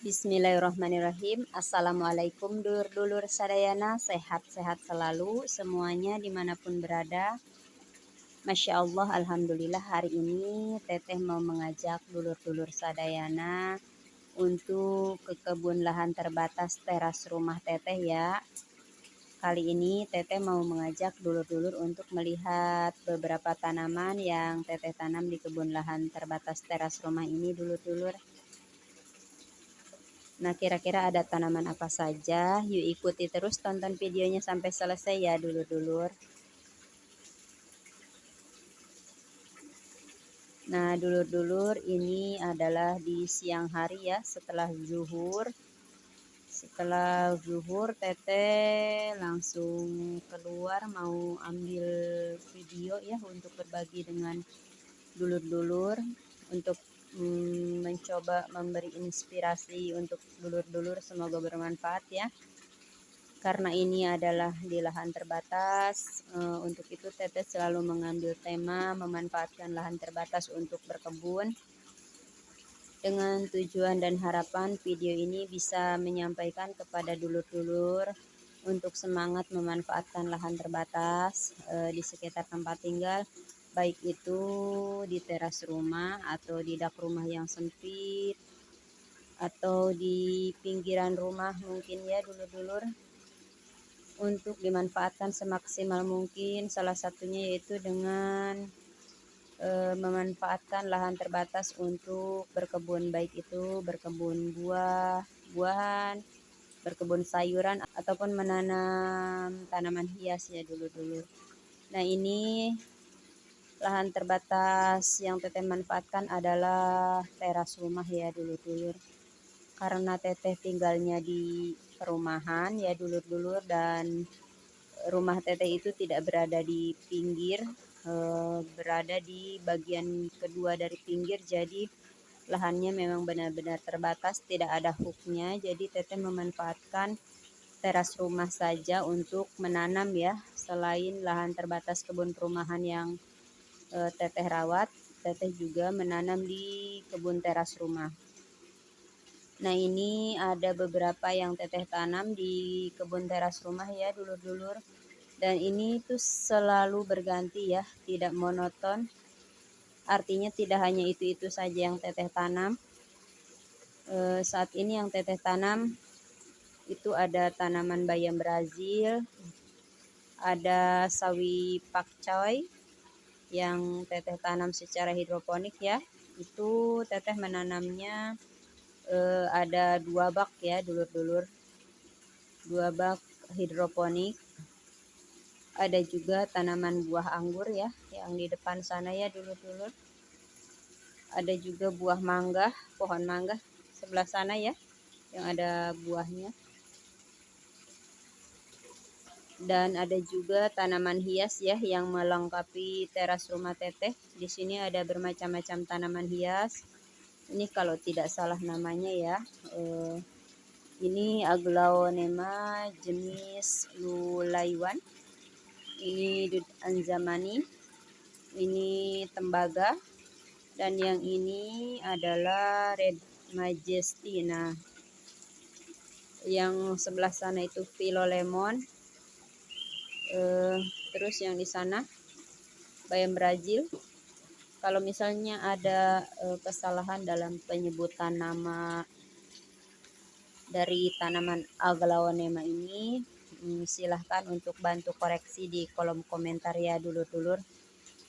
Bismillahirrahmanirrahim. Assalamualaikum dulur-dulur sadayana, sehat-sehat selalu semuanya dimanapun berada. Masya Allah, Alhamdulillah hari ini Teteh mau mengajak dulur-dulur sadayana untuk ke kebun lahan terbatas teras rumah Teteh ya. Kali ini Teteh mau mengajak dulur-dulur untuk melihat beberapa tanaman yang Teteh tanam di kebun lahan terbatas teras rumah ini dulur-dulur. Nah, kira-kira ada tanaman apa saja? Yuk ikuti terus, tonton videonya sampai selesai ya dulur-dulur. Nah, dulur-dulur, ini adalah di siang hari ya, setelah zuhur. Setelah zuhur, Teteh langsung keluar mau ambil video ya untuk berbagi dengan dulur-dulur untuk mencoba memberi inspirasi untuk dulur-dulur, semoga bermanfaat ya. Karena ini adalah di lahan terbatas, untuk itu Teteh selalu mengambil tema memanfaatkan lahan terbatas untuk berkebun. Dengan tujuan dan harapan video ini bisa menyampaikan kepada dulur-dulur untuk semangat memanfaatkan lahan terbatas di sekitar tempat tinggal, baik itu di teras rumah atau di dak rumah yang sempit atau di pinggiran rumah mungkin ya dulur-dulur, untuk dimanfaatkan semaksimal mungkin. Salah satunya yaitu dengan memanfaatkan lahan terbatas untuk berkebun, baik itu berkebun buah-buahan, berkebun sayuran, ataupun menanam tanaman hias ya dulur-dulur. Nah, ini lahan terbatas yang Teteh manfaatkan adalah teras rumah ya dulur-dulur. Karena Teteh tinggalnya di perumahan ya dulur-dulur, dan rumah Teteh itu tidak berada di pinggir, berada di bagian kedua dari pinggir, jadi lahannya memang benar-benar terbatas, tidak ada hooknya. Jadi Teteh memanfaatkan teras rumah saja untuk menanam ya. Selain lahan terbatas kebun perumahan yang Teteh rawat, Teteh juga menanam di kebun teras rumah. Nah, ini ada beberapa yang Teteh tanam di kebun teras rumah ya dulur-dulur. Dan ini tuh selalu berganti ya, tidak monoton. Artinya tidak hanya itu-itu saja yang Teteh tanam. Saat ini yang Teteh tanam itu ada tanaman bayam Brazil, ada sawi pakcoy yang Teteh tanam secara hidroponik ya. Itu Teteh menanamnya ada 2 bak ya dulur-dulur, 2 bak hidroponik. Ada juga tanaman buah anggur ya yang di depan sana ya dulur-dulur. Ada juga buah mangga, pohon mangga sebelah sana ya yang ada buahnya. Dan ada juga tanaman hias ya yang melengkapi teras rumah Teteh. Di sini ada bermacam-macam tanaman hias. Ini kalau tidak salah namanya ya. Ini aglaonema jenis lulaiwan. Ini dud anzamani. Ini tembaga. Dan yang ini adalah red majesty. Nah, yang sebelah sana itu philodendron. Terus yang di sana bayam Brazil. Kalau misalnya ada kesalahan dalam penyebutan nama dari tanaman aglaonema ini, silahkan untuk bantu koreksi di kolom komentar ya dulur-dulur.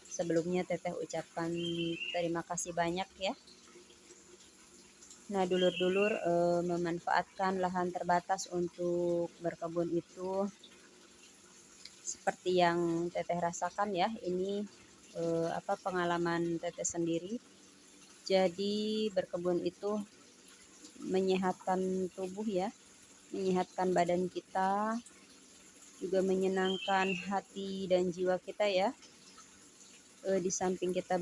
Sebelumnya Teteh ucapkan terima kasih banyak ya. Nah, dulur-dulur, memanfaatkan lahan terbatas untuk berkebun itu seperti yang Teteh rasakan ya. Ini pengalaman Teteh sendiri. Jadi berkebun itu menyehatkan tubuh ya, menyehatkan badan kita, juga menyenangkan hati dan jiwa kita ya. Di samping kita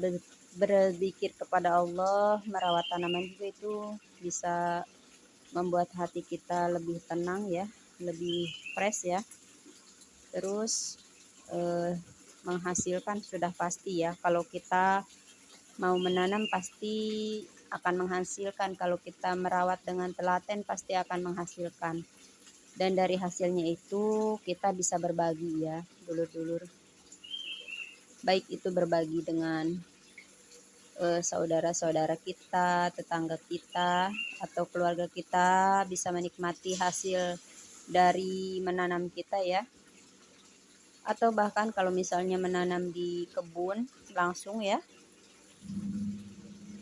berzikir kepada Allah, merawat tanaman juga itu bisa membuat hati kita lebih tenang ya, lebih fresh ya. Terus menghasilkan sudah pasti ya. Kalau kita mau menanam pasti akan menghasilkan. Kalau kita merawat dengan telaten pasti akan menghasilkan. Dan dari hasilnya itu kita bisa berbagi ya dulur-dulur. Baik itu berbagi dengan saudara-saudara kita, tetangga kita, atau keluarga kita bisa menikmati hasil dari menanam kita ya. Atau bahkan kalau misalnya menanam di kebun langsung ya,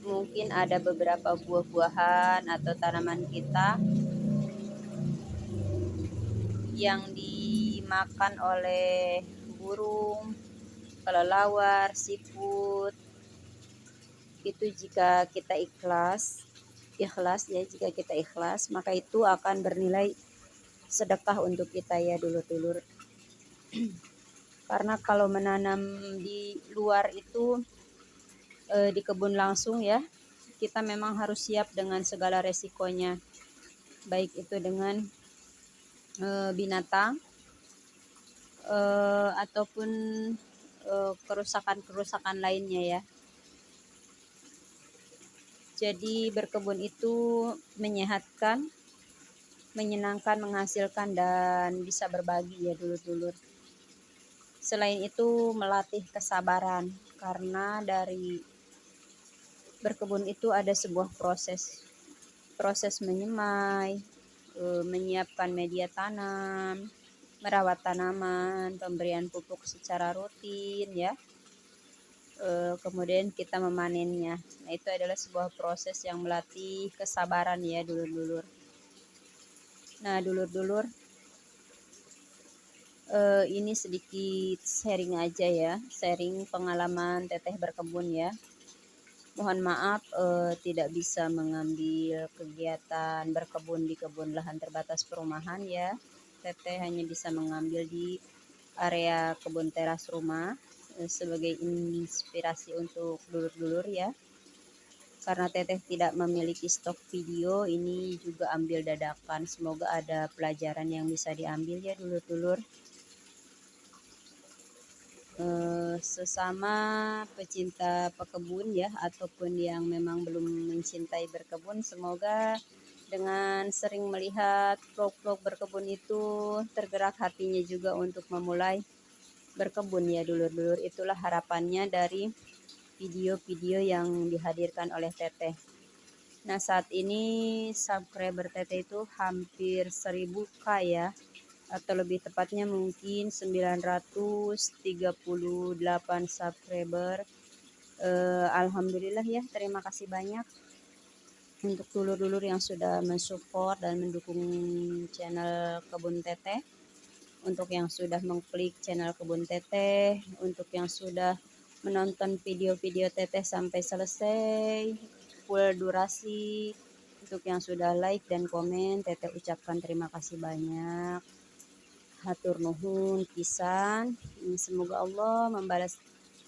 mungkin ada beberapa buah-buahan atau tanaman kita yang dimakan oleh burung, kelelawar, siput. Itu jika kita ikhlas ya, jika kita ikhlas maka itu akan bernilai sedekah untuk kita ya dulur-dulur. Karena kalau menanam di luar itu di kebun langsung ya, kita memang harus siap dengan segala resikonya, baik itu dengan binatang ataupun kerusakan-kerusakan lainnya ya. Jadi berkebun itu menyehatkan, menyenangkan, menghasilkan, dan bisa berbagi ya dulur-dulur. Selain itu melatih kesabaran, karena dari berkebun itu ada sebuah proses menyemai, menyiapkan media tanam, merawat tanaman, pemberian pupuk secara rutin ya. Kemudian kita memanennya. Nah, itu adalah sebuah proses yang melatih kesabaran ya dulur-dulur. Nah, dulur-dulur, ini sedikit sharing aja ya, sharing pengalaman teteh berkebun ya. Mohon maaf tidak bisa mengambil kegiatan berkebun di kebun lahan terbatas perumahan ya. Teteh hanya bisa mengambil di area kebun teras rumah sebagai inspirasi untuk dulur-dulur ya. Karena teteh tidak memiliki stok video, ini juga ambil dadakan. Semoga ada pelajaran yang bisa diambil ya dulur-dulur. Sesama pecinta pekebun ya, ataupun yang memang belum mencintai berkebun, semoga dengan sering melihat vlog-vlog berkebun itu tergerak hatinya juga untuk memulai berkebun ya dulur-dulur. Itulah harapannya dari video-video yang dihadirkan oleh teteh. Nah, saat ini subscriber teteh itu hampir 1000k ya, atau lebih tepatnya mungkin 938 subscriber. Alhamdulillah ya, terima kasih banyak untuk dulur-dulur yang sudah mensupport dan mendukung channel Kebun Teteh, untuk yang sudah mengklik channel Kebun Teteh, untuk yang sudah menonton video-video teteh sampai selesai full durasi, untuk yang sudah like dan komen, teteh ucapkan terima kasih banyak. Hatur nuhun pisan. Semoga Allah membalas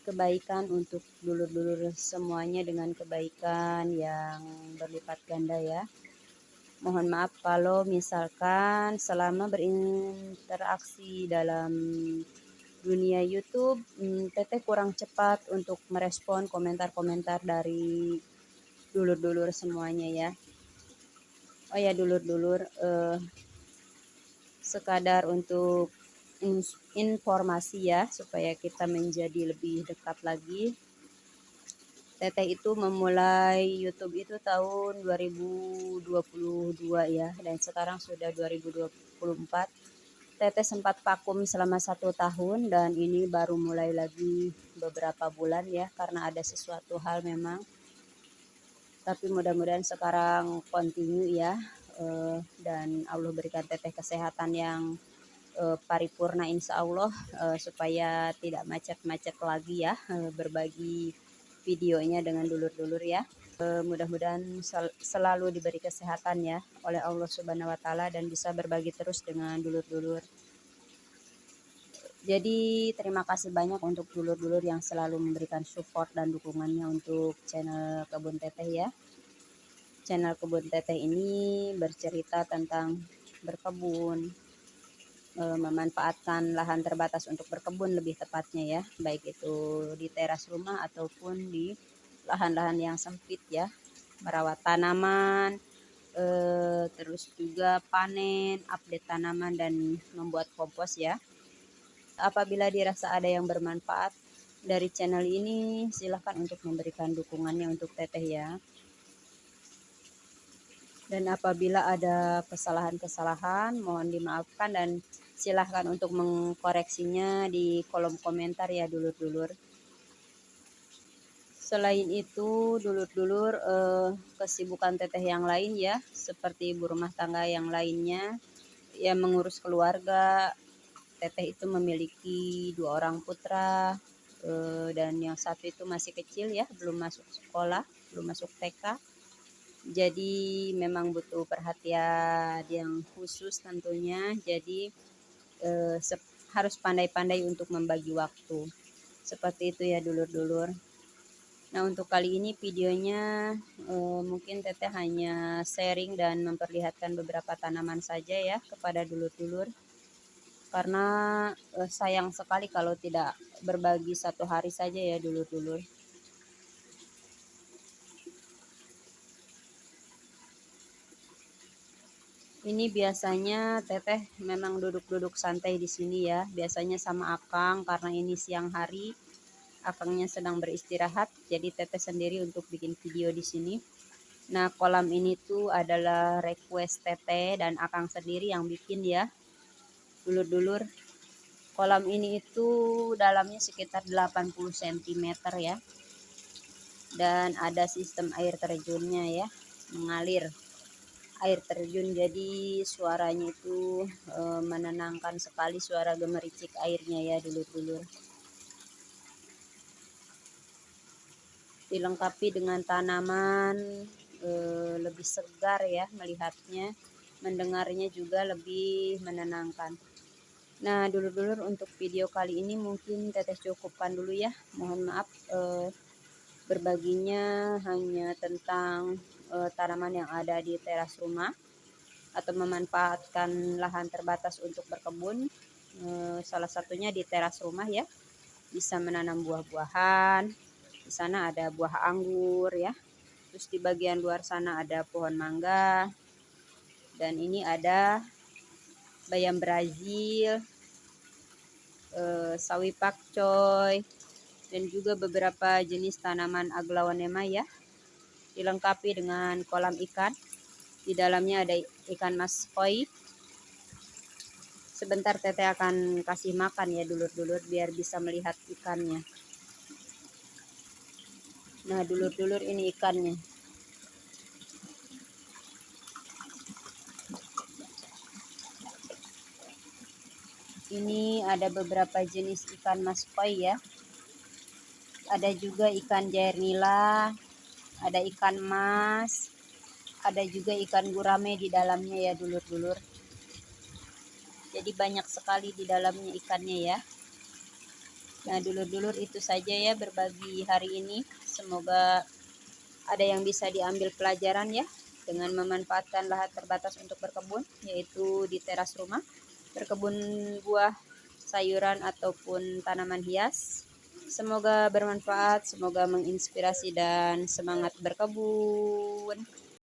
kebaikan untuk dulur-dulur semuanya dengan kebaikan yang berlipat ganda ya. Mohon maaf kalau misalkan selama berinteraksi dalam dunia YouTube, teteh kurang cepat untuk merespon komentar-komentar dari dulur-dulur semuanya ya. Oh ya dulur-dulur, sekadar untuk informasi ya, supaya kita menjadi lebih dekat lagi. Teteh itu memulai YouTube itu tahun 2022 ya, dan sekarang sudah 2024. Teteh sempat vakum selama 1 tahun, dan ini baru mulai lagi beberapa bulan ya, karena ada sesuatu hal memang. Tapi mudah-mudahan sekarang continue ya, dan Allah berikan teteh kesehatan yang paripurna insya Allah, supaya tidak macet-macet lagi ya, berbagi videonya dengan dulur-dulur ya. Mudah-mudahan selalu diberi kesehatan ya oleh Allah Subhanahu wa Ta'ala, dan bisa berbagi terus dengan dulur-dulur. Jadi terima kasih banyak untuk dulur-dulur yang selalu memberikan support dan dukungannya untuk channel Kebun Teteh ya. Channel Kebun Teteh ini bercerita tentang berkebun, memanfaatkan lahan terbatas untuk berkebun lebih tepatnya ya, baik itu di teras rumah ataupun di lahan-lahan yang sempit ya. merawat tanaman, terus juga panen, update tanaman, dan membuat kompos ya. Apabila dirasa ada yang bermanfaat dari channel ini, silahkan untuk memberikan dukungannya untuk Teteh ya. Dan apabila ada kesalahan-kesalahan, mohon dimaafkan dan silahkan untuk mengkoreksinya di kolom komentar ya dulur-dulur. Selain itu, dulur-dulur, kesibukan Teteh yang lain ya, seperti ibu rumah tangga yang lainnya, ya mengurus keluarga. Teteh itu memiliki 2 orang putra, dan yang satu itu masih kecil ya, belum masuk sekolah, belum masuk TK. Jadi memang butuh perhatian yang khusus tentunya. Jadi harus pandai-pandai untuk membagi waktu. Seperti itu ya dulur-dulur. Nah, untuk kali ini videonya mungkin Teteh hanya sharing dan memperlihatkan beberapa tanaman saja ya kepada dulur-dulur. Karena sayang sekali kalau tidak berbagi satu hari saja ya dulur-dulur. Ini biasanya Teteh memang duduk-duduk santai di sini ya. Biasanya sama Akang karena ini siang hari. Akangnya sedang beristirahat, jadi Teteh sendiri untuk bikin video di sini. Nah, kolam ini tuh adalah request Teteh dan Akang sendiri yang bikin ya. Dulur-dulur, kolam ini itu dalamnya sekitar 80 cm ya. Dan ada sistem air terjunnya ya, mengalir air terjun, jadi suaranya itu menenangkan sekali, suara gemericik airnya ya dulur-dulur. Dilengkapi dengan tanaman, lebih segar ya melihatnya, mendengarnya juga lebih menenangkan. Nah dulur-dulur, untuk video kali ini mungkin Teteh cukupkan dulu ya. Mohon maaf berbaginya hanya tentang tanaman yang ada di teras rumah atau memanfaatkan lahan terbatas untuk berkebun. Salah satunya di teras rumah ya, bisa menanam buah-buahan. Di sana ada buah anggur ya, terus di bagian luar sana ada pohon mangga, dan ini ada bayam Brazil, sawi pakcoy, dan juga beberapa jenis tanaman aglaonema ya. Dilengkapi dengan kolam ikan, di dalamnya ada ikan mas koi. Sebentar Teteh akan kasih makan ya dulur-dulur biar bisa melihat ikannya. Nah dulur-dulur, ini ikannya. Ini ada beberapa jenis ikan mas koi ya. Ada juga ikan jair nila, ada ikan mas, ada juga ikan gurame di dalamnya ya dulur-dulur. Jadi banyak sekali di dalamnya ikannya ya. Nah dulur-dulur, itu saja ya berbagi hari ini. Semoga ada yang bisa diambil pelajaran ya, dengan memanfaatkan lahan terbatas untuk berkebun, yaitu di teras rumah, berkebun buah, sayuran, ataupun tanaman hias. Semoga bermanfaat, semoga menginspirasi dan semangat berkebun.